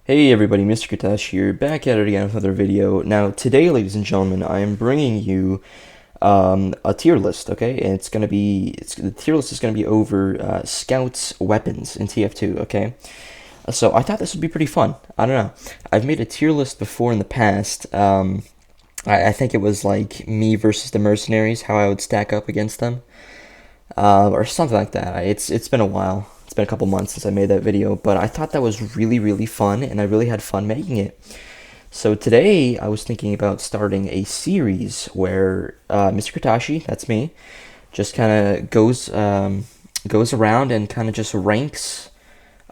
Hey everybody, Mr. Katashi here, back at it again with another video. Now, today, ladies and gentlemen, I am bringing you a tier list, okay? And the tier list is gonna be over scouts' weapons in TF2, okay? So I thought this would be pretty fun. I don't know. I've made a tier list before in the past. I think it was like me versus the mercenaries, how I would stack up against them, or something like that. It's been a while. It's been a couple months since I made that video, but I thought that was really fun, and I really had fun making it. So today I was thinking about starting a series where Mr. Katashi, that's me, just kind of goes around and kind of just ranks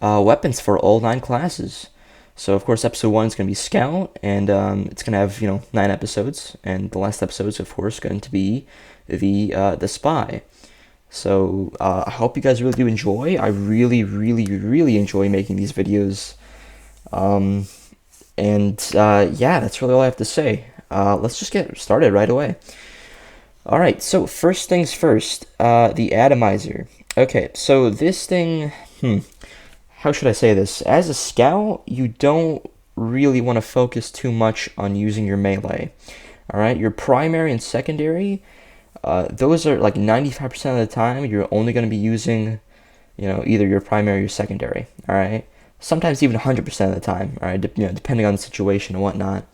weapons for all 9 classes. So of course episode 1 is going to be Scout, and it's going to have 9 episodes, and the last episode is of course going to be the Spy. So I hope you guys really do enjoy. I really enjoy making these videos. Yeah, that's really all I have to say. Let's just get started right away. Alright, so first things first, the atomizer. Okay, so this thing, how should I say this? As a scout, you don't really want to focus too much on using your melee. Alright, your primary and secondary, those are like 95% of the time you're only going to be using, either your primary or secondary. All right, sometimes even 100% of the time. All right, depending on the situation and whatnot.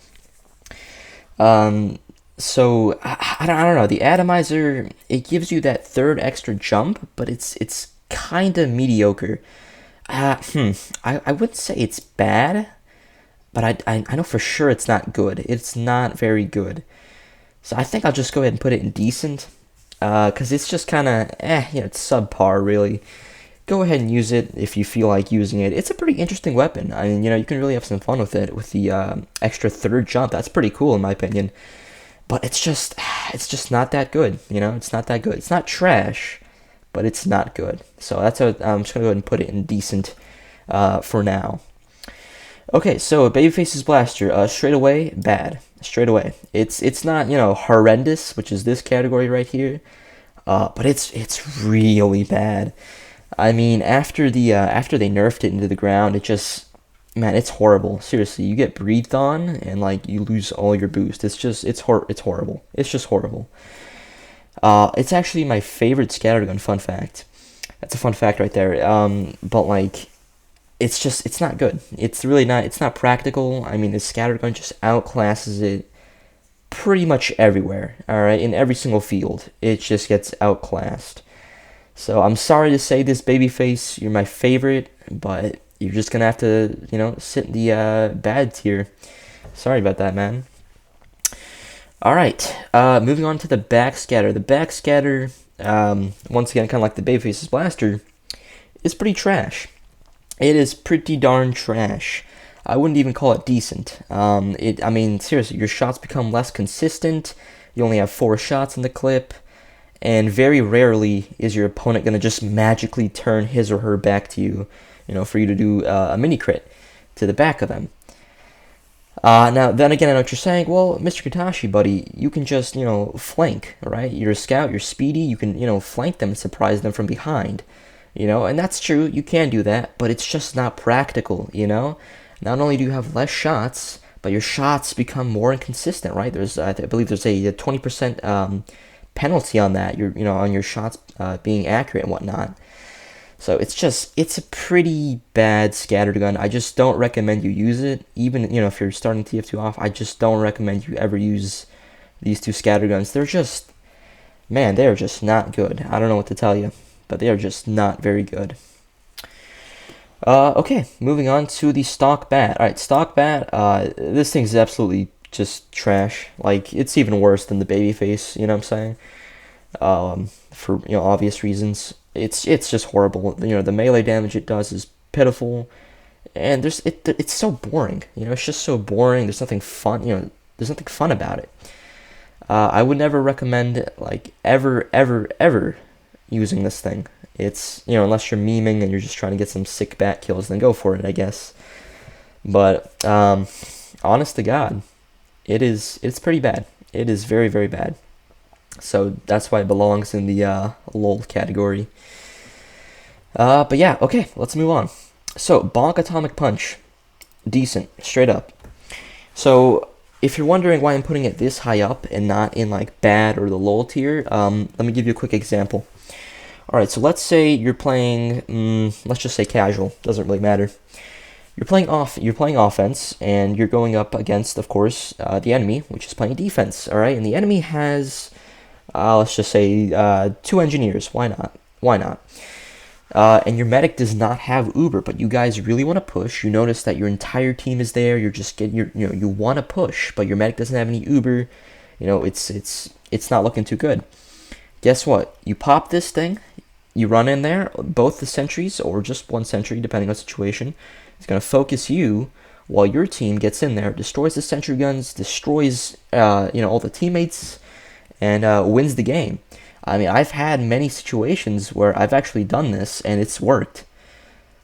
So I don't know. The atomizer, it gives you that third extra jump, but it's kind of mediocre. I wouldn't say it's bad, but I know for sure it's not good. It's not very good. So I think I'll just go ahead and put it in decent, because it's just kind of, it's subpar, really. Go ahead and use it if you feel like using it. It's a pretty interesting weapon. I mean, you can really have some fun with it, with the extra third jump. That's pretty cool, in my opinion. But it's just not that good, It's not that good. It's not trash, but it's not good. So I'm just going to go ahead and put it in decent for now. Okay, so Babyface's Blaster, straight away, bad. Straight away. It's not, horrendous, which is this category right here, but it's really bad. I mean, after they nerfed it into the ground, it just, man, it's horrible. Seriously, you get breathed on, and, like, you lose all your boost. It's horrible. It's just horrible. It's actually my favorite scattergun, fun fact. That's a fun fact right there. But, like, it's not good. It's really not. It's not practical. I mean, the scattergun just outclasses it pretty much everywhere. All right, in every single field, it just gets outclassed. So I'm sorry to say this, Babyface, you're my favorite, but you're just gonna have to, sit in the bad tier. Sorry about that, man. All right, moving on to the backscatter. The backscatter, once again, kind of like the Babyface's Blaster, is pretty trash. It is pretty darn trash. I wouldn't even call it decent. I mean, seriously, your shots become less consistent. You only have 4 shots in the clip, and very rarely is your opponent going to just magically turn his or her back to you, for you to do a mini crit to the back of them. Now, then again, I know what you're saying. Well, Mr. Katashi, buddy, you can just, flank, right? You're a scout, you're speedy, you can, flank them and surprise them from behind. And that's true, you can do that, but it's just not practical, Not only do you have less shots, but your shots become more inconsistent, right? I believe there's a 20% penalty on that, on your shots being accurate and whatnot. So it's a pretty bad scattergun. I just don't recommend you use it. Even, if you're starting TF2 off, I just don't recommend you ever use these 2 scatterguns. They're just not good. I don't know what to tell you, but they are just not very good. Okay, moving on to the stock bat. Alright, stock bat, this thing's absolutely just trash. Like, it's even worse than the Babyface, you know what I'm saying? For, obvious reasons. It's just horrible. The melee damage it does is pitiful, and it's so boring. It's just so boring. There's nothing fun, there's nothing fun about it. I would never recommend, like, ever using this thing. It's, unless you're memeing and you're just trying to get some sick bat kills, then go for it, I guess. But, honest to God, it's pretty bad. It is very bad. So that's why it belongs in the LOL category. But yeah, okay, let's move on. So, Bonk Atomic Punch. decent, straight up. So if you're wondering why I'm putting it this high up and not in like bad or the low tier, let me give you a quick example. All right, so let's say you're playing, let's just say casual. Doesn't really matter. You're playing offense, and you're going up against, of course, the enemy, which is playing defense. All right, and the enemy has, let's just say, 2 engineers. Why not? Why not? And your medic does not have Uber, but you guys really want to push. You notice that your entire team is there. You're just getting you want to push, but your medic doesn't have any Uber. It's not looking too good. Guess what? You pop this thing. You run in there, both the sentries or just one sentry, depending on the situation. It's gonna focus you while your team gets in there, destroys the sentry guns, destroys all the teammates, and wins the game. I mean, I've had many situations where I've actually done this and it's worked.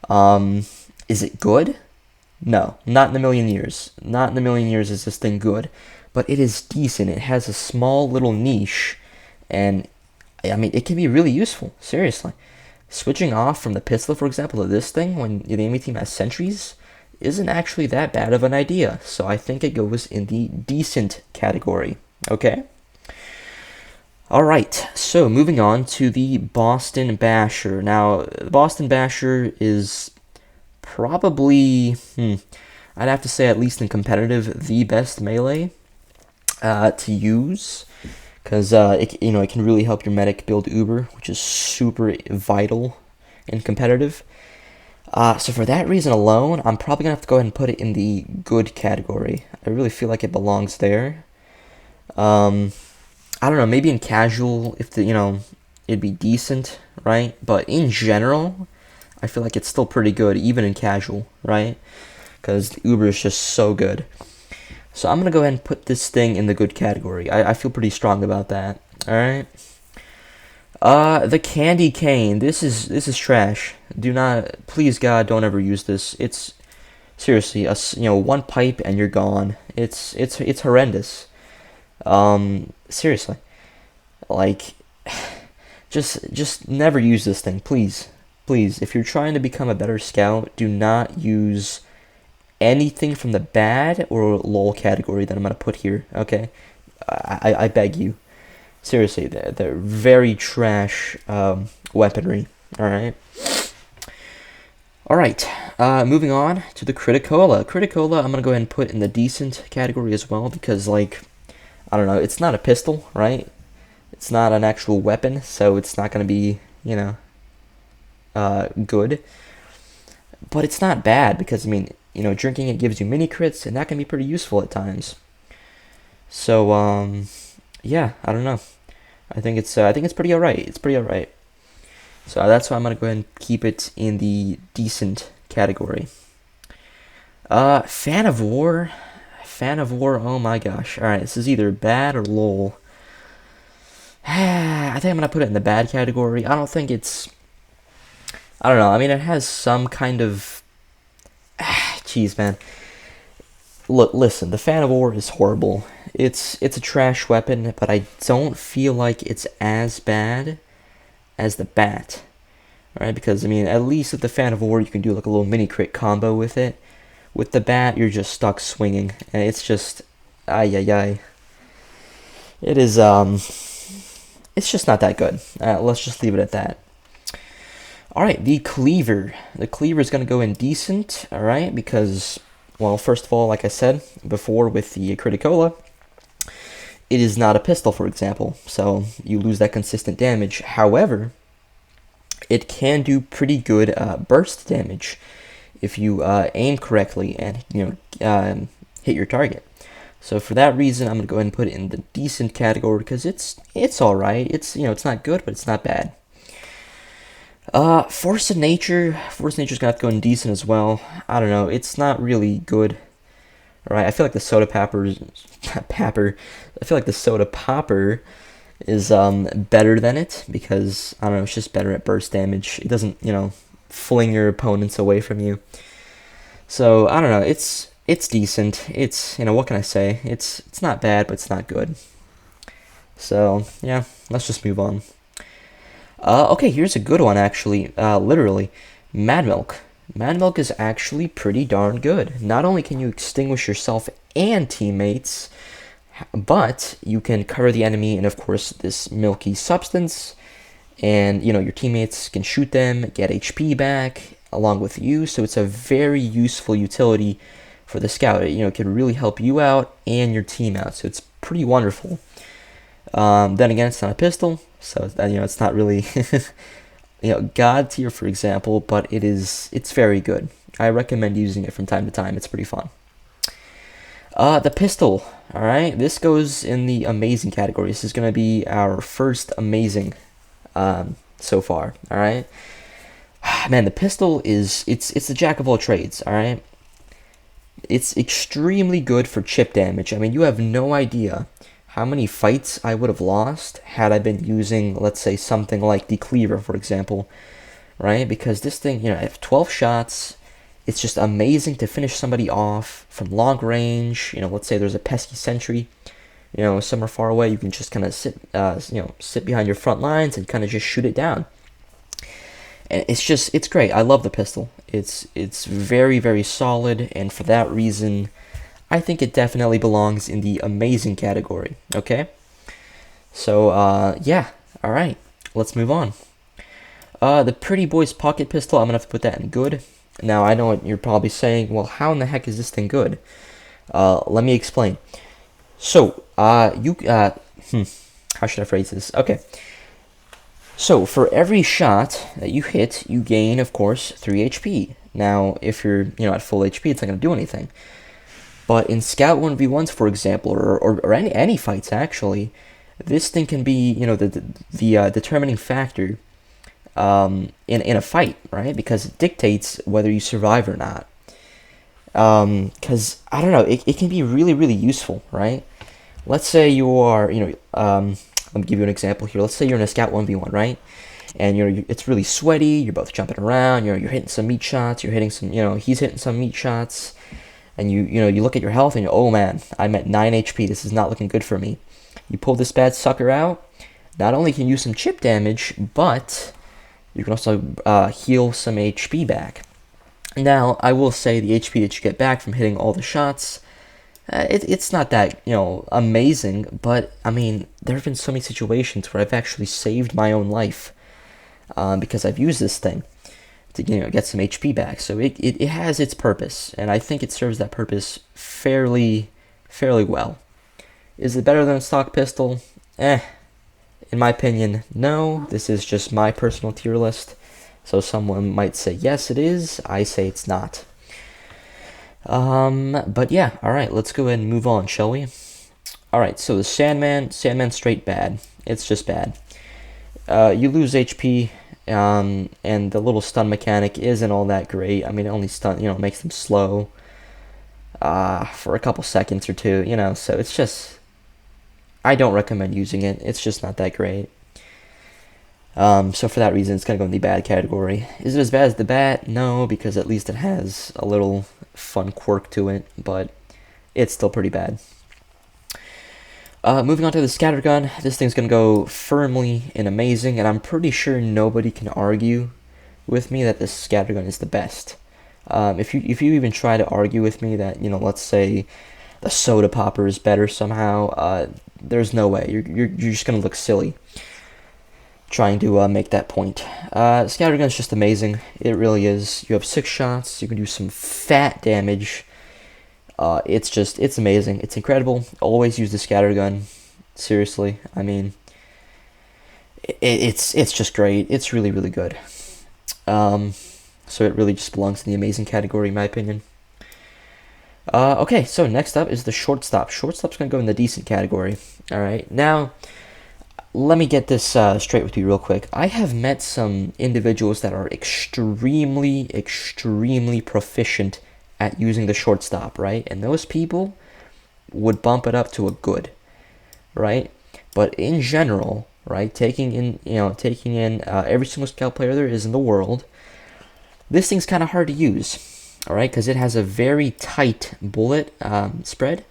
Is it good? No, not in a million years. Not in a million years is this thing good, but it is decent. It has a small little niche, and I mean, it can be really useful. Seriously, switching off from the pistol, for example, to this thing when the enemy team has sentries isn't actually that bad of an idea. So I think it goes in the decent category. Okay. All right, so moving on to the Boston Basher. Now, the Boston Basher is probably, I'd have to say, at least in competitive, the best melee to use, because it can really help your medic build Uber, which is super vital in competitive. So for that reason alone, I'm probably gonna have to go ahead and put it in the good category. I really feel like it belongs there. I don't know, maybe in casual, if it'd be decent, right? But in general, I feel like it's still pretty good, even in casual, right? Because Uber is just so good. So I'm gonna go ahead and put this thing in the good category. I feel pretty strong about that. All right. The candy cane. This is trash. Do not, please God, don't ever use this. It's seriously one pipe and you're gone. It's horrendous. Seriously, like, just never use this thing, please. If you're trying to become a better scout, do not use anything from the bad or lol category that I'm gonna put here. Okay, I beg you, seriously, they're very trash weaponry. All right. Moving on to the Criticola. I'm gonna go ahead and put in the decent category as well because, like, I don't know, it's not a pistol, right? It's not an actual weapon, so it's not going to be, good. But it's not bad because, I mean, drinking it gives you mini crits, and that can be pretty useful at times. So, yeah, I don't know. I think it's pretty alright. It's pretty alright. So that's why I'm going to go ahead and keep it in the decent category. Fan of War, oh my gosh. Alright, this is either bad or lol. I think I'm going to put it in the bad category. I don't know. I mean, it has some kind of... Jeez, man. Look, listen, the Fan of War is horrible. It's a trash weapon, but I don't feel like it's as bad as the Bat. Alright, because, I mean, at least with the Fan of War, you can do like a little mini crit combo with it. With the Bat, you're just stuck swinging, and it's just, ay. It is, it's just not that good. Let's just leave it at that. Alright, the Cleaver. The Cleaver is going to go in decent, alright, because, well, first of all, like I said before with the Criticola, it is not a pistol, for example, so you lose that consistent damage. However, it can do pretty good burst damage if you aim correctly and hit your target. So for that reason, I'm gonna go ahead and put it in the decent category because it's all right. It's not good, but it's not bad. Force of Nature's gonna have to go in decent as well. I don't know. It's not really good. All right. I feel like the soda popper is better than it because I don't know. It's just better at burst damage. It doesn't fling your opponents away from you. So I don't know. It's decent. It's what can I say? It's not bad, but it's not good. So yeah, let's just move on. Okay, here's a good one actually. Literally, Mad Milk. Mad Milk is actually pretty darn good. Not only can you extinguish yourself and teammates, but you can cover the enemy in, of course, this milky substance, and your teammates can shoot them, get HP back along with you. So it's a very useful utility for the scout. It can really help you out and your team out. So it's pretty wonderful. Then again, it's not a pistol, so it's not really god tier, for example, but it's very good. I recommend using it from time to time. It's pretty fun. The pistol. All right, this goes in the amazing category. This is gonna be our first amazing so far. All right, man, the pistol it's the jack of all trades. All right, it's extremely good for chip damage. I mean, you have no idea how many fights I would have lost had I been using, let's say, something like the cleaver, for example, right? Because this thing, I have 12 shots. It's just amazing to finish somebody off from long range. Let's say there's a pesky sentry, somewhere far away. You can just kind of sit behind your front lines and kind of just shoot it down. And it's great. I love the pistol. It's very, very solid, and for that reason, I think it definitely belongs in the amazing category. Okay, so yeah, all right, let's move on. The Pretty Boys pocket pistol, I'm gonna have to put that in good. Now I know what you're probably saying. Well, how in the heck is this thing good? Let me explain. So how should I phrase this? Okay. So for every shot that you hit, you gain, of course, 3 HP. Now, if you're at full HP, it's not gonna do anything. But in Scout 1v1s, for example, or any fights actually, this thing can be the determining factor in a fight, right? Because it dictates whether you survive or not. Because I don't know, it can be really, really useful, right? Let's say you are let me give you an example here. Let's say you're in a Scout 1v1, right? And it's really sweaty. You're both jumping around. You're hitting some meat shots. You're hitting some he's hitting some meat shots. And you look at your health and oh man, I'm at 9 HP. This is not looking good for me. You pull this bad sucker out. Not only can you use some chip damage, but you can also heal some HP back. Now, I will say the HP that you get back from hitting all the shots, it's not that amazing. But I mean, there have been so many situations where I've actually saved my own life because I've used this thing to get some HP back. So it has its purpose, and I think it serves that purpose fairly well. Is it better than a stock pistol? In my opinion, no. This is just my personal tier list. So someone might say yes, it is. I say it's not. But yeah, all right. Let's go ahead and move on, shall we? All right. So the Sandman straight bad. It's just bad. You lose HP. And the little stun mechanic isn't all that great. I mean, it only makes them slow for a couple seconds or two, so it's just, I don't recommend using it. It's just not that great. So for that reason, it's going to go in the bad category. Is it as bad as the bat? No, because at least it has a little fun quirk to it, but it's still pretty bad. Moving on to the scattergun, this thing's going to go firmly in amazing, and I'm pretty sure nobody can argue with me that this scattergun is the best. If you even try to argue with me that, let's say the soda popper is better somehow, there's no way. You're just going to look silly trying to make that point. Scattergun's just amazing. It really is. You have 6 shots. You can do some fat damage. It's amazing. It's incredible. Always use the scattergun. Seriously, I mean, it's just great. It's really, really good. So it really just belongs in the amazing category, in my opinion. Okay, so next up is the shortstop. Shortstop's gonna go in the decent category. All right, now let me get this straight with you real quick. I have met some individuals that are extremely, extremely proficient at using the shortstop, right? And those people would bump it up to a good, right? But in general, right, taking in every single scout player there is in the world, this thing's kind of hard to use, all right, because it has a very tight bullet spread.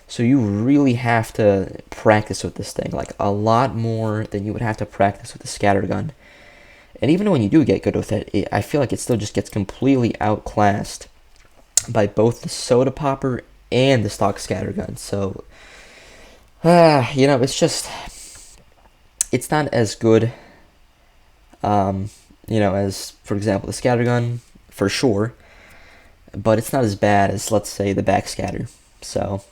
So you really have to practice with this thing, like a lot more than you would have to practice with the scattergun. And even when you do get good with it, I feel like it still just gets completely outclassed by both the soda popper and the stock scattergun. So, it's not as good, as, for example, the scattergun, for sure, but it's not as bad as, let's say, the backscatter. So,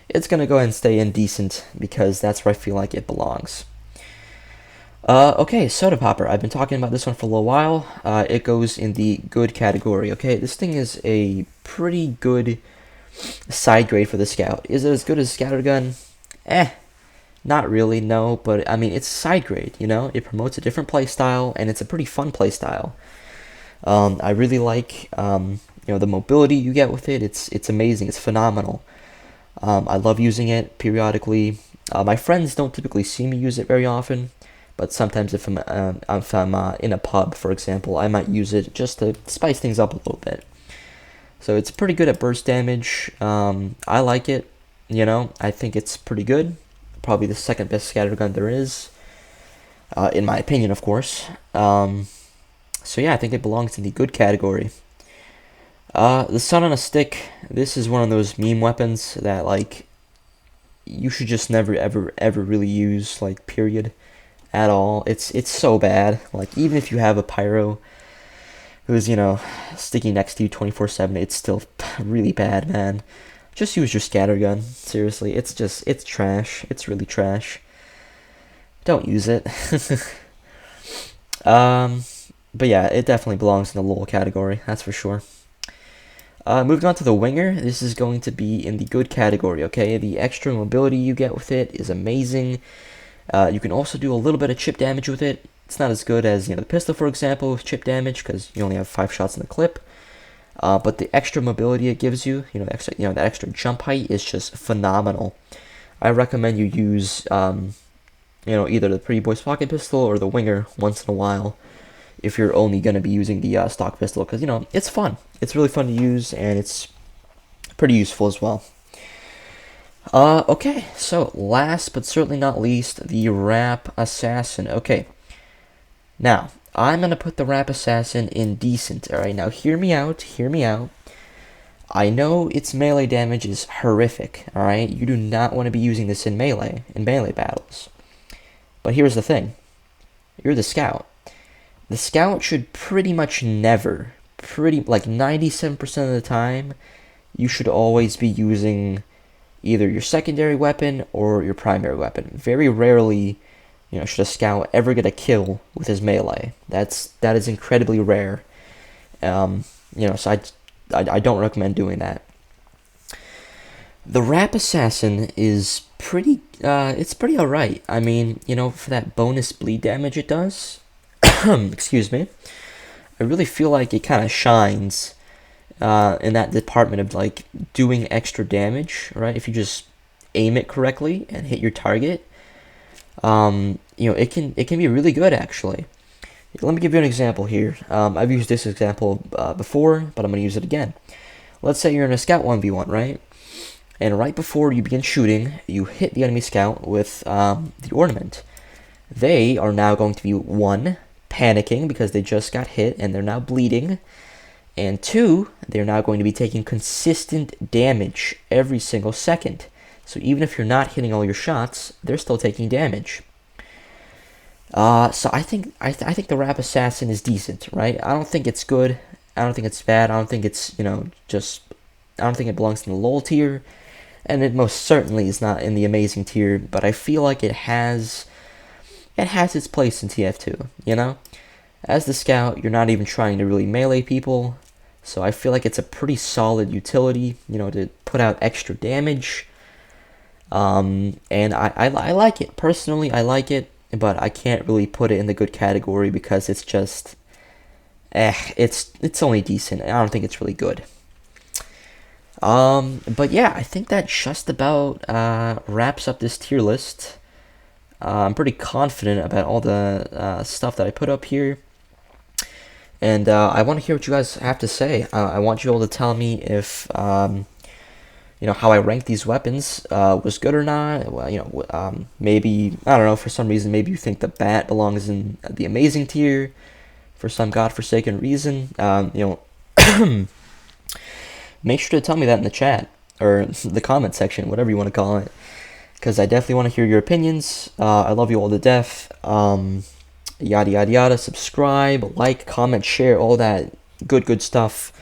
it's going to go ahead and stay indecent because that's where I feel like it belongs. Okay, soda popper. I've been talking about this one for a little while. It goes in the good category. Okay, this thing is a pretty good side grade for the scout. Is it as good as scattergun? Not really, no. But I mean, it's side grade. It promotes a different play style, and it's a pretty fun play style. I really like the mobility you get with it. It's amazing. It's phenomenal. I love using it periodically. My friends don't typically see me use it very often. But sometimes if I'm in a pub, for example, I might use it just to spice things up a little bit. So it's pretty good at burst damage. I like it. I think it's pretty good. Probably the second best scattergun there is, in my opinion, of course. So yeah, I think it belongs in the good category. The Sun on a Stick. This is one of those meme weapons that you should just never ever really use, period. At all. It's so bad. Even if you have a pyro who's sticking next to you 24/7, it's still really bad, man. Just use your scattergun. Seriously, it's trash. It's really trash. Don't use it. But yeah, it definitely belongs in the LOL category. That's for sure. Moving on to the Winger. This is going to be in the good category. Okay, the extra mobility you get with it is amazing. You can also do a little bit of chip damage with it. It's not as good as the pistol, for example, with chip damage because you only have 5 shots in the clip. But the extra mobility it gives you, that extra jump height is just phenomenal. I recommend you use, either the Pretty Boys pocket pistol or the Winger once in a while, if you're only going to be using the stock pistol, because it's fun. It's really fun to use, and it's pretty useful as well. Okay, so last but certainly not least, the Rap Assassin. Okay, now, I'm going to put the Rap Assassin in decent, alright? Now, hear me out. I know its melee damage is horrific, alright? You do not want to be using this in melee battles. But here's the thing. You're the Scout. The Scout should pretty much never, 97% of the time, you should always be using either your secondary weapon or your primary weapon. Very rarely, should a Scout ever get a kill with his melee. That is incredibly rare. So I don't recommend doing that. The Rap Assassin is pretty, it's pretty alright. I mean, for that bonus bleed damage it does, excuse me, I really feel like it kind of shines in that department of doing extra damage, right? If you just aim it correctly and hit your target, it can be really good actually. Let me give you an example here. I've used this example before, but I'm going to use it again. Let's say you're in a Scout 1v1, right? And right before you begin shooting, you hit the enemy Scout with the ornament. They are now going to be, 1, panicking because they just got hit and they're now bleeding. And 2, they're now going to be taking consistent damage every single second. So even if you're not hitting all your shots, they're still taking damage. So I think the Rap Assassin is decent, right? I don't think it's good. I don't think it's bad. I don't think it's, I don't think it belongs in the LOL tier. And it most certainly is not in the amazing tier, but I feel like it has its place in TF2, As the Scout, you're not even trying to really melee people. So I feel like it's a pretty solid utility, to put out extra damage. And I like it. Personally, I like it, but I can't really put it in the good category because it's just, it's only decent. I don't think it's really good. But yeah, I think that just about wraps up this tier list. I'm pretty confident about all the stuff that I put up here. And I want to hear what you guys have to say. I want you all to tell me if, how I rank these weapons was good or not. Well, maybe, I don't know, for some reason, maybe you think the Bat belongs in the amazing tier. for some godforsaken reason, make sure to tell me that in the chat or the comment section, whatever you want to call it, because I definitely want to hear your opinions. I love you all to death. Yada yada yada. Subscribe, like, comment, share, all that good stuff.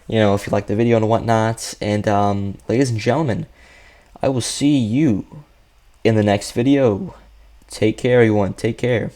If you like the video and whatnot. And ladies and gentlemen, I will see you in the next video. Take care, everyone. Take care.